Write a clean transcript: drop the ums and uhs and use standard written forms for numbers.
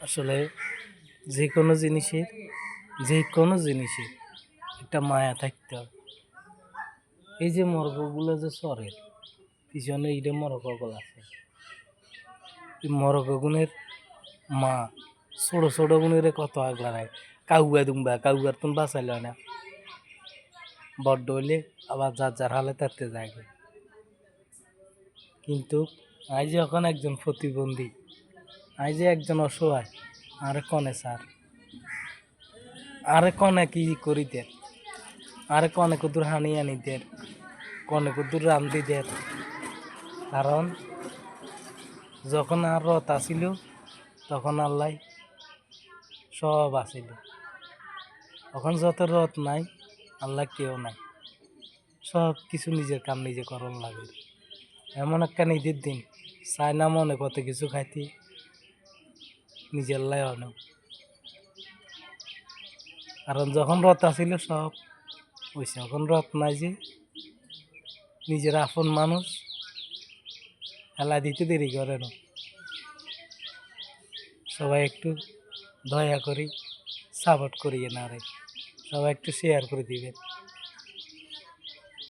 আসলে যে কোনো জিনিসের একটা মায়া থাকতে হবে। এই যে মরগগুলো যে চরে পিছনে এইটা মরগগুলো আছে, এই মরগগুনের মা ছোট ছোট গুণের কত আগলা নাই। কাউয়া দুম্বা কাউয়ার তুমি বাঁচাইল না, বড্ড হইলে আবার যার যার হালে তাতে যায়। কিন্তু আজ যখন একজন প্রতিবন্ধী, আজ একজন অসহায়, আরে কনে স্যার, আরে কনে কি করিতে, আরে কনে কুদুর হানি আনিতে, কনে কুদুর রান্ধি দের। কারণ যখন আর রথ আসিল তখন আল্লাহ সব আসিল, তখন যত রথ নাই আল্লাহ কেউ নাই, সব কিছু নিজের কাম নিজে করন লাগে। এমন একটা ঈদের দিন চায় না মনে কত কিছু খাইতে, নিজের লাই অনেক। কারণ যখন রথ আসিল সব হয়েছে, এখন রথ নাই যে নিজের আপন মানুষ হেলা দিতে দেরি করে না। সবাই একটু দয়া করি সাপোর্ট করিয়ে না রে, সবাই একটু শেয়ার করে দিবেন।